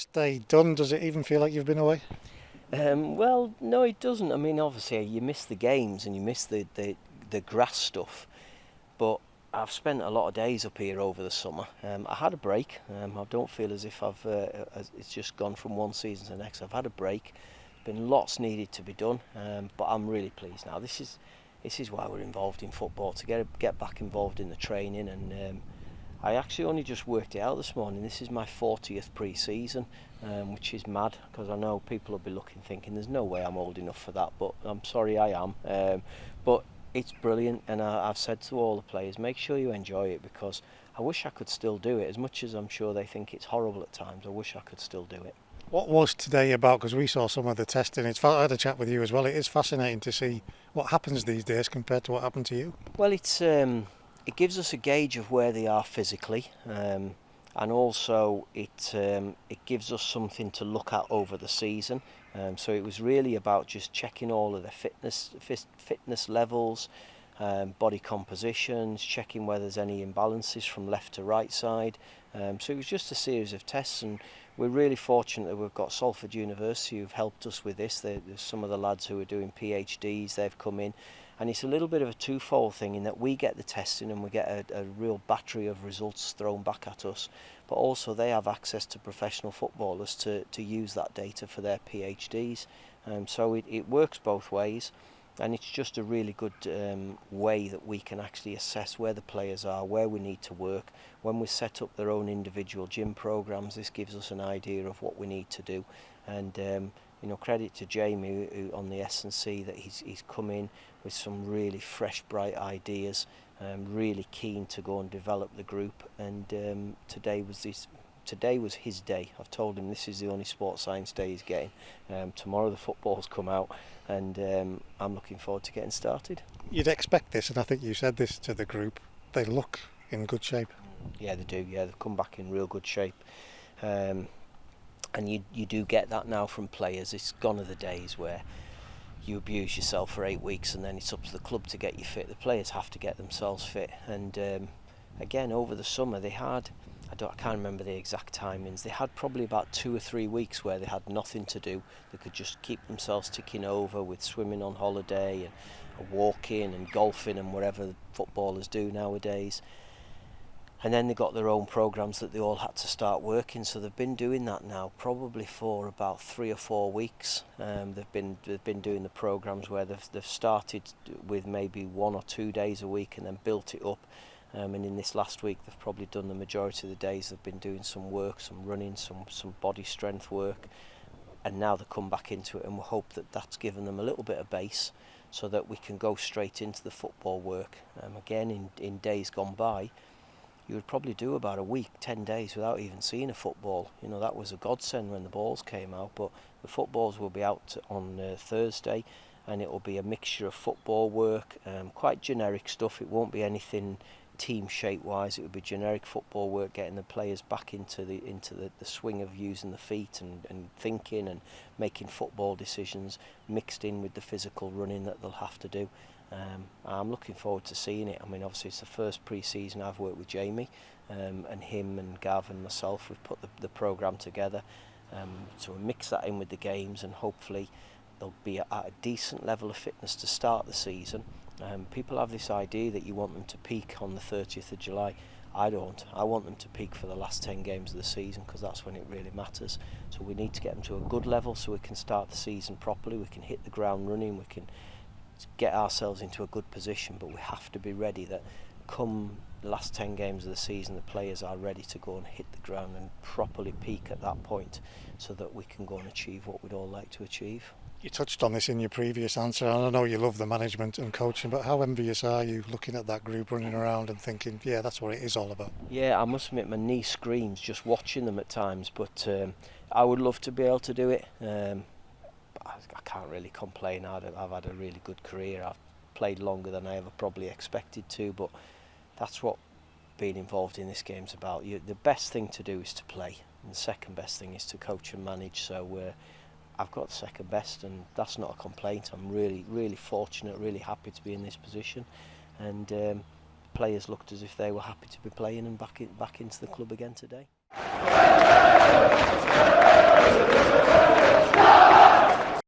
First day done, does it even feel like you've been away? Well, no, it doesn't. I mean, obviously, you miss the games and you miss the grass stuff. But I've spent a lot of days up here over the summer. I had a break. I don't feel as if it's just gone from one season to the next. I've had a break. Been lots needed to be done, but I'm really pleased now. This is why we're involved in football, to get back involved in the training. And I actually only just worked it out this morning. This is my 40th pre-season, which is mad, because I know people will be looking thinking there's no way I'm old enough for that, but I'm sorry, I am. But it's brilliant, and I've said to all the players, make sure you enjoy it, because I wish I could still do it. As much as I'm sure they think it's horrible at times, I wish I could still do it. What was today about? Because we saw some of the testing. I had a chat with you as well. It is fascinating to see what happens these days compared to what happened to you. Well, it gives us a gauge of where they are physically, and also it gives us something to look at over the season. So it was really about just checking all of the fitness levels, body compositions, checking whether there's any imbalances from left to right side. So it was just a series of tests, and we're really fortunate that we've got Salford University who've helped us with this. There's some of the lads who are doing PhDs, they've come in, and it's a little bit of a twofold thing in that we get the testing and we get a real battery of results thrown back at us, but also they have access to professional footballers to use that data for their PhDs. So it works both ways, and it's just a really good way that we can actually assess where the players are, where we need to work. When we set up their own individual gym programs, this gives us an idea of what we need to do. And credit to Jamie who on the S&C, that he's come in with some really fresh, bright ideas. Really keen to go and develop the group. And today was his day. I've told him this is the only sports science day he's getting. Tomorrow the football's come out, and I'm looking forward to getting started. You'd expect this, and I think you said this to the group. They look in good shape. Yeah, they do. Yeah, they've come back in real good shape. And you do get that now from players. It's gone are the days where you abuse yourself for 8 weeks and then it's up to the club to get you fit. The players have to get themselves fit. And again, over the summer they had, I can't remember the exact timings, they had probably about 2 or 3 weeks where they had nothing to do. They could just keep themselves ticking over with swimming on holiday and walking and golfing and whatever footballers do nowadays. And then they got their own programs that they all had to start working. So they've been doing that now probably for about 3 or 4 weeks. They've been doing the programs where they've started with maybe 1 or 2 days a week and then built it up. And in this last week they've probably done the majority of the days. They've been doing some work, some running, some body strength work, and now they come back into it, and we hope that that's given them a little bit of base so that we can go straight into the football work. Again, in days gone by, you would probably do about a week, 10 days without even seeing a football. That was a godsend when the balls came out, but the footballs will be out on Thursday, and it will be a mixture of football work, quite generic stuff. It won't be anything team shape wise. It would be generic football work, getting the players back into the swing of using the feet and thinking and making football decisions, mixed in with the physical running that they'll have to do. I'm looking forward to seeing it. I mean, obviously it's the first pre-season I've worked with Jamie, and him and Gav and myself. We've put the programme together, so we mix that in with the games, and hopefully they'll be at a decent level of fitness to start the season. People have this idea that you want them to peak on the 30th of July. I don't. I want them to peak for the last 10 games of the season, because that's when it really matters. So we need to get them to a good level so we can start the season properly. We can hit the ground running. We can get ourselves into a good position, but we have to be ready that come the last 10 games of the season, the players are ready to go and hit the ground and properly peak at that point, so that we can go and achieve what we'd all like to achieve. You touched on this in your previous answer, and I know you love the management and coaching, but how envious are you looking at that group running around and thinking, yeah, that's what it is all about? Yeah, I must admit my knee screams just watching them at times, but I would love to be able to do it. I can't really complain. I've had a really good career. I've played longer than I ever probably expected to, but that's what being involved in this game's about. The best thing to do is to play, and the second best thing is to coach and manage. So I've got the second best, and that's not a complaint. I'm really, really fortunate, really happy to be in this position, and players looked as if they were happy to be playing and back into the club again today.